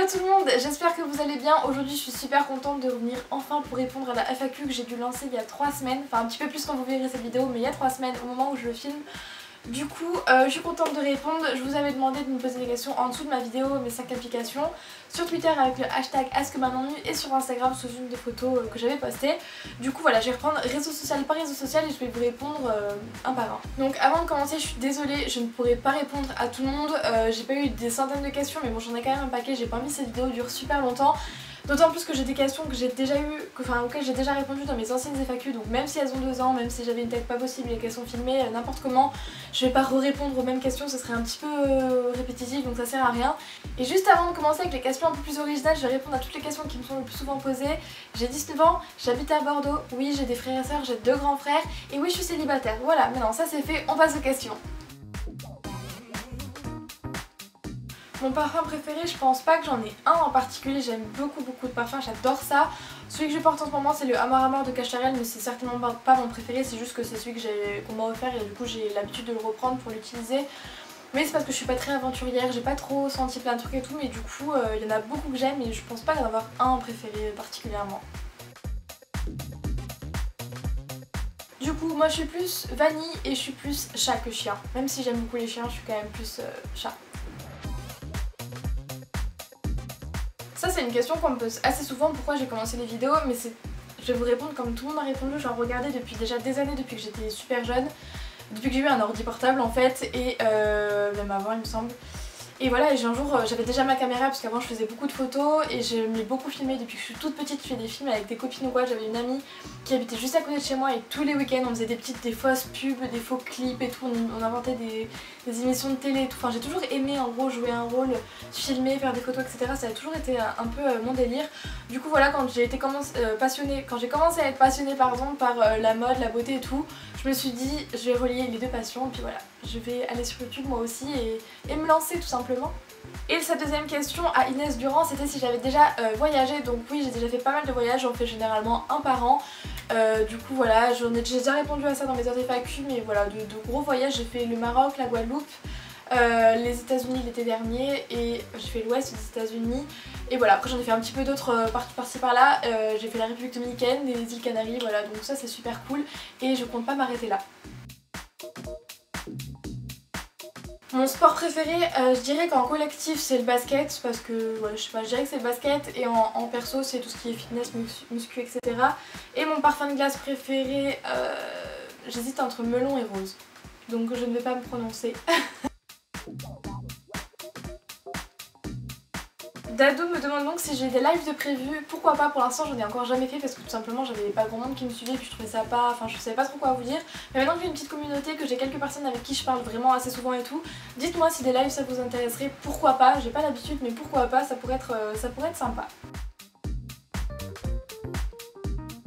tout le monde, j'espère que vous allez bien. Aujourd'hui je suis super contente de revenir enfin pour répondre à la FAQ que j'ai dû lancer il y a 3 semaines. Enfin un petit peu plus quand vous verrez cette vidéo, mais il y a 3 semaines au moment où je le filme. Du coup, je suis contente de répondre. Je vous avais demandé de me poser des questions en dessous de ma vidéo, mes 5 applications, sur Twitter avec le hashtag AskMamanu et sur Instagram sous une des photos que j'avais postées. Du coup voilà, je vais reprendre réseau social par réseau social et je vais vous répondre un par un. Donc avant de commencer, je suis désolée, je ne pourrai pas répondre à tout le monde. J'ai pas eu des centaines de questions, mais bon, j'en ai quand même un paquet. J'ai pas envie que cette vidéo dure super longtemps. D'autant plus que j'ai des questions que j'ai déjà eu, auxquelles j'ai déjà répondu dans mes anciennes FAQ, donc même si elles ont 2 ans, même si j'avais une tête pas possible, les questions filmées, n'importe comment, je vais pas répondre aux mêmes questions, ce serait un petit peu répétitif, donc ça sert à rien. Et juste avant de commencer avec les questions un peu plus originales, je vais répondre à toutes les questions qui me sont le plus souvent posées. J'ai 19 ans, j'habite à Bordeaux, oui j'ai des frères et sœurs, j'ai 2 grands frères, et oui je suis célibataire. Voilà, maintenant ça c'est fait, on passe aux questions. Mon parfum préféré, je pense pas que j'en ai un en particulier, j'aime beaucoup de parfums, j'adore ça. Celui que je porte en ce moment c'est le Amar Amar de Cacharel, mais c'est certainement pas mon préféré, c'est juste que c'est celui qu'on m'a offert et du coup j'ai l'habitude de le reprendre pour l'utiliser. Mais c'est parce que je suis pas très aventurière, j'ai pas trop senti plein de trucs et tout, mais du coup il y en a beaucoup que j'aime et je pense pas d'en avoir un préféré particulièrement. Du coup moi je suis plus vanille et je suis plus chat que chien, même si j'aime beaucoup les chiens, je suis quand même plus chat. Ça c'est une question qu'on me pose assez souvent, pourquoi j'ai commencé les vidéos, mais je vais vous répondre comme tout le monde a répondu, j'en regardais depuis déjà des années, depuis que j'étais super jeune, depuis que j'ai eu un ordi portable en fait, et même avant il me semble. Et voilà, et un jour j'avais déjà ma caméra parce qu'avant je faisais beaucoup de photos et j'aimais beaucoup filmer. Depuis que je suis toute petite, je fais des films avec des copines ou quoi. J'avais une amie qui habitait juste à côté de chez moi et tous les week-ends on faisait des fausses pubs, des faux clips et tout. On inventait des émissions de télé et tout. Enfin j'ai toujours aimé en gros jouer un rôle, filmer, faire des photos etc. Ça a toujours été un peu mon délire. Du coup voilà, quand j'ai commencé à être passionnée par la mode, la beauté et tout, je me suis dit je vais relier les deux passions et puis voilà, je vais aller sur YouTube moi aussi et me lancer tout simplement. Et sa deuxième question à Inès Durand, c'était si j'avais déjà voyagé. Donc oui, j'ai déjà fait pas mal de voyages, j'en fais généralement un par an. Du coup voilà, j'ai déjà répondu à ça dans mes autres FAQ, mais voilà, de gros voyages, j'ai fait le Maroc, la Guadeloupe, les États-Unis l'été dernier et j'ai fait l'ouest des États-Unis. Et voilà, après j'en ai fait un petit peu d'autres par-ci par-là, j'ai fait la République Dominicaine, les îles Canaries, voilà, donc ça c'est super cool et je compte pas m'arrêter là. Mon sport préféré, je dirais qu'en collectif c'est le basket parce que ouais, je sais pas, je dirais que c'est le basket et en perso c'est tout ce qui est fitness, muscu etc. Et mon parfum de glace préféré, j'hésite entre melon et rose, donc je ne vais pas me prononcer. Dado me demande donc si j'ai des lives de prévu, pourquoi pas, pour l'instant j'en ai encore jamais fait parce que tout simplement j'avais pas grand monde qui me suivait et puis je trouvais ça pas, enfin je savais pas trop quoi vous dire. Mais maintenant que j'ai une petite communauté, que j'ai quelques personnes avec qui je parle vraiment assez souvent et tout, dites-moi si des lives ça vous intéresserait, pourquoi pas, j'ai pas l'habitude mais pourquoi pas, ça pourrait être sympa.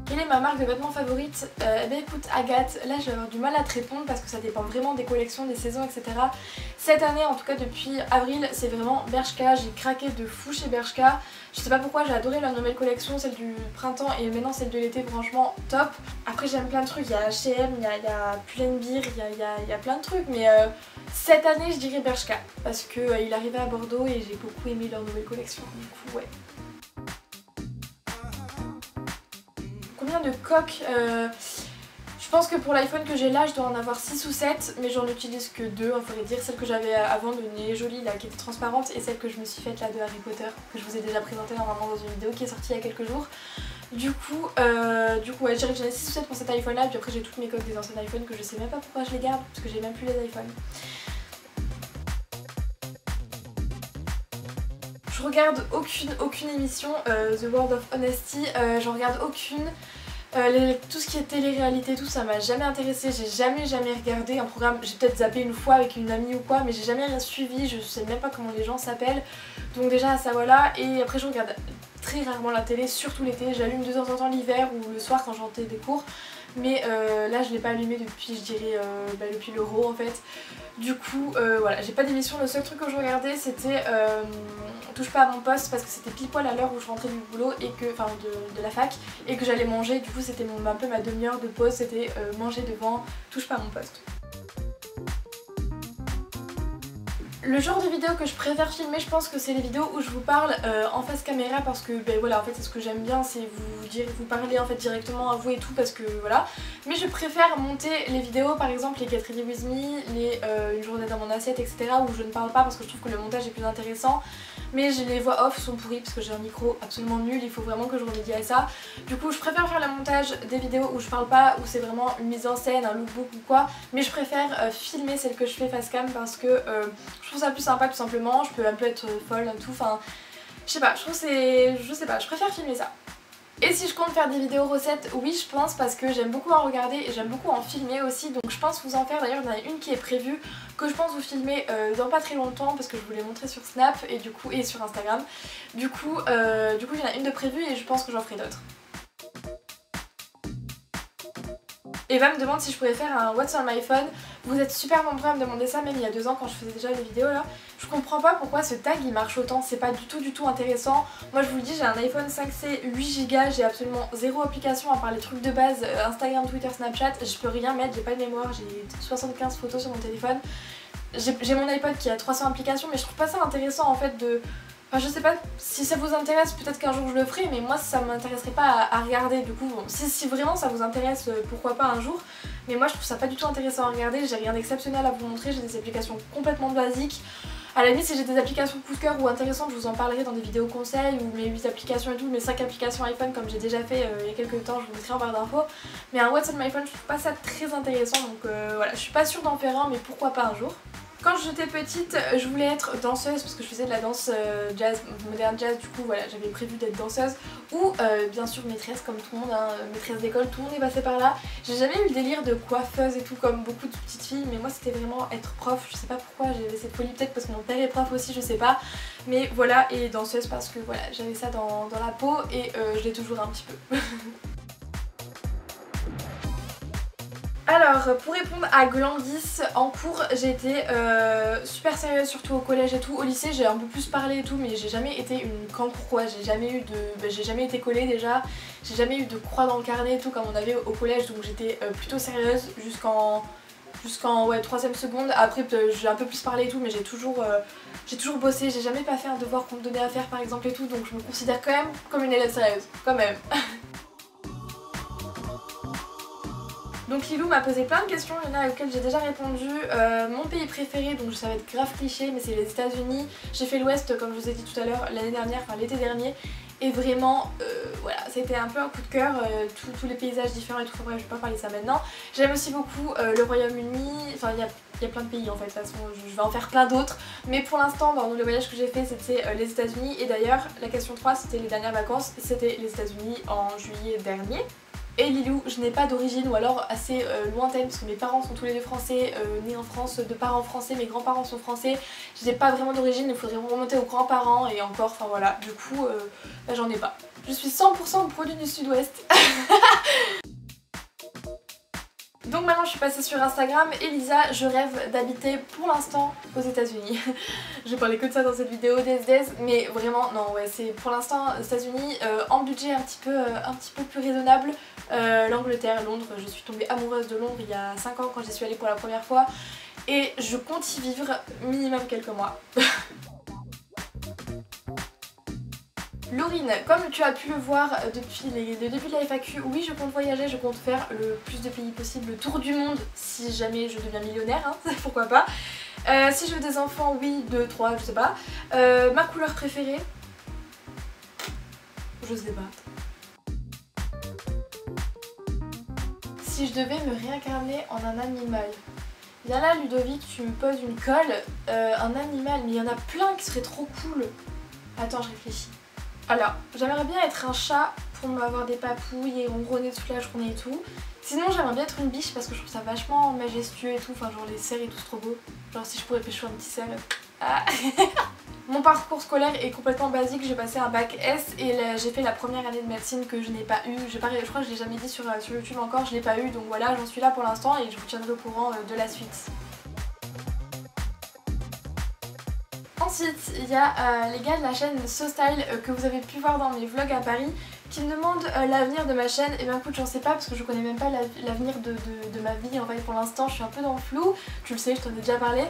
Quelle est ma marque de vêtements favorite? Eh bien écoute Agathe, là je vais avoir du mal à te répondre parce que ça dépend vraiment des collections, des saisons etc. Cette année en tout cas depuis avril c'est vraiment Bershka, j'ai craqué de fou chez Bershka. Je sais pas pourquoi, j'ai adoré leur nouvelle collection, celle du printemps et maintenant celle de l'été, franchement top. Après j'aime plein de trucs, il y a H&M, il y a Pull&Bear, il y a plein de trucs mais cette année je dirais Bershka parce qu'il arrivait à Bordeaux et j'ai beaucoup aimé leur nouvelle collection, du coup ouais. Combien de coques je pense que pour l'iPhone que j'ai là, je dois en avoir 6 ou 7, mais j'en utilise que 2, on pourrait dire. Celle que j'avais avant de Nez Jolie là, qui était transparente, et celle que je me suis faite là de Harry Potter, que je vous ai déjà présentée normalement dans une vidéo qui est sortie il y a quelques jours. Du coup ouais, je dirais que j'en ai 6 ou 7 pour cet iPhone là, et puis après j'ai toutes mes coques des anciens iPhones que je sais même pas pourquoi je les garde, parce que j'ai même plus les iPhones. Je regarde aucune émission, The World of Honesty, j'en regarde aucune. Tout ce qui est télé-réalité, tout ça m'a jamais intéressé, j'ai jamais regardé un programme, j'ai peut-être zappé une fois avec une amie ou quoi, mais j'ai jamais rien suivi, je sais même pas comment les gens s'appellent, donc déjà ça voilà. Et après je regarde très rarement la télé, surtout l'été, j'allume de temps en temps l'hiver ou le soir quand j'entends des cours, mais là je l'ai pas allumé depuis je dirais depuis l'Euro en fait. Du coup voilà, j'ai pas d'émission, le seul truc que je regardais c'était Touche pas à mon poste parce que c'était pile poil à l'heure où je rentrais du boulot et que, enfin de la fac, et que j'allais manger, du coup c'était un peu ma demi-heure de pause, c'était manger devant Touche pas à mon poste. Le genre de vidéo que je préfère filmer, je pense que c'est les vidéos où je vous parle en face caméra parce que ben voilà, en fait c'est ce que j'aime bien, c'est vous parler en fait directement à vous et tout parce que voilà. Mais je préfère monter les vidéos, par exemple les Get Ready With Me, les Une journée dans mon assiette, etc. où je ne parle pas parce que je trouve que le montage est plus intéressant. Mais les voix off sont pourries parce que j'ai un micro absolument nul, il faut vraiment que je remédie à ça. Du coup je préfère faire le montage des vidéos où je parle pas, où c'est vraiment une mise en scène, un lookbook ou quoi. Mais je préfère filmer celles que je fais face cam parce que je trouve ça plus sympa tout simplement, je peux un peu être folle et tout, enfin je sais pas, je trouve c'est... je sais pas, je préfère filmer ça. Et si je compte faire des vidéos recettes, oui je pense parce que j'aime beaucoup en regarder et j'aime beaucoup en filmer aussi, donc je pense vous en faire. D'ailleurs il y en a une qui est prévue que je pense vous filmer dans pas très longtemps parce que je vous l'ai montré sur Snap et du coup et sur Instagram. Du coup il y en a une de prévue et je pense que j'en ferai d'autres. Eva me demande si je pourrais faire un What's on my phone. Vous êtes super nombreux à me demander ça, même il y a 2 ans quand je faisais déjà les vidéos là. Je comprends pas pourquoi ce tag il marche autant, c'est pas du tout intéressant. Moi je vous le dis, j'ai un iPhone 5C 8Go, j'ai absolument 0 application à part les trucs de base, Instagram, Twitter, Snapchat. Je peux rien mettre, j'ai pas de mémoire, j'ai 75 photos sur mon téléphone. J'ai mon iPod qui a 300 applications, mais je trouve pas ça intéressant en fait de... Enfin je sais pas si ça vous intéresse, peut-être qu'un jour je le ferai, mais moi ça m'intéresserait pas à regarder. Du coup bon, si vraiment ça vous intéresse, pourquoi pas un jour. Mais moi je trouve ça pas du tout intéressant à regarder, j'ai rien d'exceptionnel à vous montrer, j'ai des applications complètement basiques. À la limite si j'ai des applications coup de cœur ou intéressantes, je vous en parlerai dans des vidéos conseils ou mes 8 applications et tout, mes 5 applications iPhone comme j'ai déjà fait il y a quelques temps, je vous mettrai en barre d'infos. Mais un What's on my phone, je trouve pas ça très intéressant, donc voilà, je suis pas sûre d'en faire un, mais pourquoi pas un jour. Quand j'étais petite, je voulais être danseuse parce que je faisais de la danse jazz, moderne jazz, du coup voilà, j'avais prévu d'être danseuse. Ou bien sûr maîtresse comme tout le monde, hein, maîtresse d'école, tout le monde est passé par là. J'ai jamais eu le délire de coiffeuse et tout comme beaucoup de petites filles, mais moi c'était vraiment être prof, je sais pas pourquoi j'avais cette folie, peut-être parce que mon père est prof aussi, je sais pas. Mais voilà, et danseuse parce que voilà, j'avais ça dans la peau et je l'ai toujours un petit peu. Alors pour répondre à Glandis, en cours j'ai été super sérieuse, surtout au collège et tout. Au lycée j'ai un peu plus parlé et tout, mais j'ai jamais été une cancre, j'ai jamais eu de... j'ai jamais été collée déjà, j'ai jamais eu de croix dans le carnet et tout comme on avait au collège, donc j'étais plutôt sérieuse jusqu'en ouais, 3ème seconde. Après j'ai un peu plus parlé et tout, mais j'ai toujours bossé, j'ai jamais pas fait un devoir qu'on me donnait à faire par exemple et tout, donc je me considère quand même comme une élève sérieuse, quand même. Donc Lilou m'a posé plein de questions, il y en a auxquelles j'ai déjà répondu. Mon pays préféré, donc ça va être grave cliché, mais c'est les États-Unis. J'ai fait l'Ouest comme je vous ai dit tout à l'heure l'année dernière, enfin l'été dernier. Et vraiment, voilà, c'était un peu un coup de cœur, tous les paysages différents et tout, bref, je vais pas parler de ça maintenant. J'aime aussi beaucoup le Royaume-Uni, enfin il y a plein de pays en fait, de toute façon je vais en faire plein d'autres. Mais pour l'instant, dans les voyages que j'ai fait, c'était les États-Unis. Et d'ailleurs, la question 3, c'était les dernières vacances, c'était les États-Unis en juillet dernier. Et Lilou, je n'ai pas d'origine ou alors assez lointaine parce que mes parents sont tous les deux français, nés en France, de parents français, mes grands-parents sont français. Je n'ai pas vraiment d'origine, il faudrait remonter aux grands-parents et encore, enfin voilà, du coup, bah, j'en ai pas. Je suis 100% produit du sud-ouest. Donc maintenant je suis passée sur Instagram. Elisa, je rêve d'habiter pour l'instant aux États-Unis. Je parlais que de ça dans cette vidéo des mais vraiment non, ouais, c'est pour l'instant aux États-Unis en budget un petit peu plus raisonnable. L'Angleterre, Londres, je suis tombée amoureuse de Londres il y a 5 ans quand j'y suis allée pour la première fois et je compte y vivre minimum quelques mois. Laurine, comme tu as pu le voir depuis le début de la FAQ, oui je compte voyager, je compte faire le plus de pays possible, le tour du monde si jamais je deviens millionnaire, hein, pourquoi pas. Si je veux des enfants, oui, 2, 3, je sais pas. Ma couleur préférée, je sais pas. Si je devais me réincarner en un animal. Bien là Ludovic, tu me poses une colle, un animal, mais il y en a plein qui seraient trop cool. Attends, je réfléchis. Alors, j'aimerais bien être un chat pour m'avoir des papouilles et ronronner toute la journée et tout. Sinon, j'aimerais bien être une biche parce que je trouve ça vachement majestueux et tout. Enfin, genre les cerfs et tout, c'est trop beau. Genre, si je pourrais pécho un petit cerf. Ah. Mon parcours scolaire est complètement basique. J'ai passé un bac S et j'ai fait la première année de médecine que je n'ai pas eu. Je crois que je l'ai jamais dit sur YouTube encore, je l'ai pas eu. Donc voilà, j'en suis là pour l'instant et je vous tiendrai au courant de la suite. Ensuite, il y a les gars de la chaîne SoStyle que vous avez pu voir dans mes vlogs à Paris qui me demandent l'avenir de ma chaîne. Et bien écoute, j'en sais pas parce que je connais même pas l'avenir de ma vie en fait pour l'instant, je suis un peu dans le flou, tu le sais, je t'en ai déjà parlé.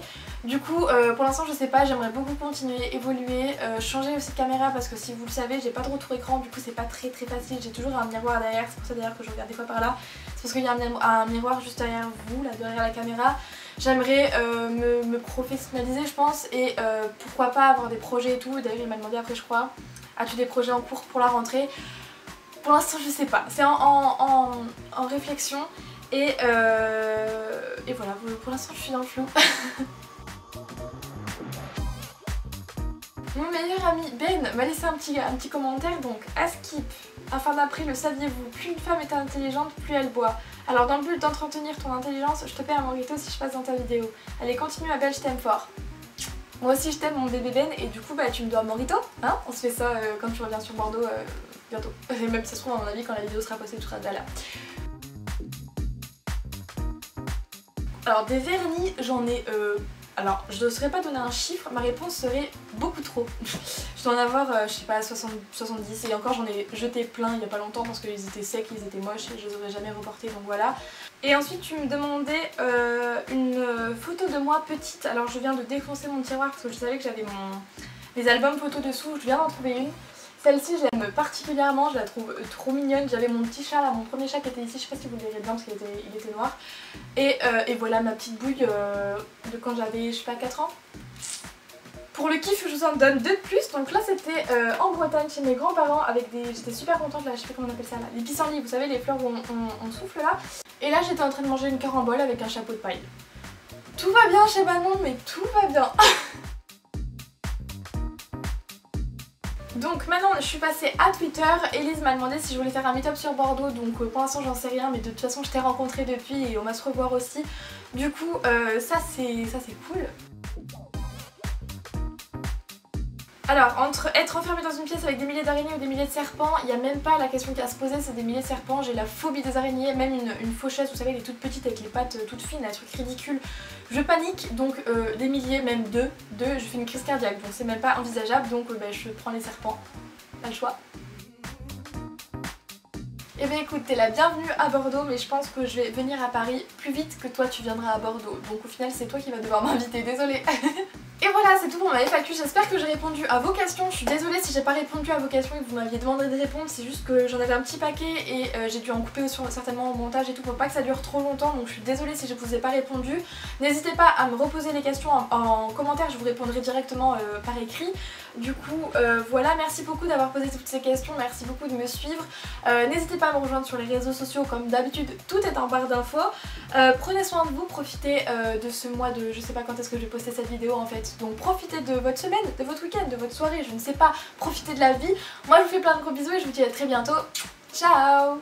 Du coup, pour l'instant je sais pas, j'aimerais beaucoup continuer, évoluer, changer aussi de caméra parce que si vous le savez, j'ai pas de retour écran, du coup c'est pas très facile, j'ai toujours un miroir derrière, c'est pour ça d'ailleurs que je regarde des fois par là. C'est parce qu'il y a un miroir juste derrière vous, là derrière la caméra. J'aimerais me professionnaliser je pense et pourquoi pas avoir des projets et tout. D'ailleurs il m'a demandé après je crois, as-tu des projets en cours pour la rentrée? Pour l'instant je sais pas, c'est en réflexion et voilà, pour l'instant je suis dans le flou. Mon meilleur ami Ben m'a laissé un petit commentaire, donc à skip. Enfin d'après, le saviez-vous, plus une femme est intelligente, plus elle boit. Alors dans le but d'entretenir ton intelligence, je te paie un morito si je passe dans ta vidéo. Allez, continue ma belle, je t'aime fort. Moi aussi je t'aime mon bébé Ben et du coup bah tu me dois un morito, hein. On se fait ça quand tu reviens sur Bordeaux bientôt. Et même si ça se trouve à mon avis quand la vidéo sera postée tu seras déjà là. Alors des vernis j'en ai... Alors je ne saurais pas donner un chiffre, ma réponse serait beaucoup trop. Je dois en avoir je sais pas 70 et encore j'en ai jeté plein il y a pas longtemps parce qu'ils étaient secs, ils étaient moches et je les aurais jamais reportés donc voilà. Et ensuite tu me demandais une photo de moi petite. Alors je viens de défoncer mon tiroir parce que je savais que j'avais mes albums photos dessous, je viens d'en trouver une. Celle-ci je l'aime particulièrement, je la trouve trop mignonne. J'avais mon petit chat là, mon premier chat qui était ici, je sais pas si vous le verrez bien parce qu'il était noir. Et voilà ma petite bouille de quand j'avais je sais pas 4 ans. Pour le kiff je vous en donne 2 de plus, donc là c'était en Bretagne chez mes grands-parents avec des... J'étais super contente là, je sais pas comment on appelle ça là, les pissenlits, vous savez les fleurs où on souffle là. Et là j'étais en train de manger une carambole avec un chapeau de paille. Tout va bien chez Manon mais tout va bien. Donc maintenant je suis passée à Twitter, Elise m'a demandé si je voulais faire un meet-up sur Bordeaux, donc pour l'instant j'en sais rien mais de toute façon je t'ai rencontré depuis et on va se revoir aussi. Du coup ça c'est cool. Alors entre être enfermée dans une pièce avec des milliers d'araignées ou des milliers de serpents, il n'y a même pas la question qui a à se poser, c'est des milliers de serpents. J'ai la phobie des araignées, même une fauchette, vous savez les toutes petites avec les pattes toutes fines, un truc ridicule. Je panique, donc des milliers, même deux, je fais une crise cardiaque, donc c'est même pas envisageable, donc je prends les serpents, pas le choix. Eh bien écoute, t'es la bienvenue à Bordeaux, mais je pense que je vais venir à Paris plus vite que toi tu viendras à Bordeaux. Donc au final c'est toi qui vas devoir m'inviter, désolée. Et voilà, c'est tout pour ma FAQ, j'espère que j'ai répondu à vos questions. Je suis désolée si j'ai pas répondu à vos questions et que vous m'aviez demandé de répondre, c'est juste que j'en avais un petit paquet et j'ai dû en couper certainement au montage et tout pour pas que ça dure trop longtemps, donc je suis désolée si je vous ai pas répondu. N'hésitez pas à me reposer les questions en commentaire, je vous répondrai directement par écrit. Du coup voilà, merci beaucoup d'avoir posé toutes ces questions, merci beaucoup de me suivre. N'hésitez pas à me rejoindre sur les réseaux sociaux comme d'habitude, tout est en barre d'infos. Prenez soin de vous, profitez de ce mois de... je sais pas quand est-ce que je vais poster cette vidéo en fait. Donc profitez de votre semaine, de votre week-end, de votre soirée, je ne sais pas, profitez de la vie. Moi je vous fais plein de gros bisous et je vous dis à très bientôt. Ciao!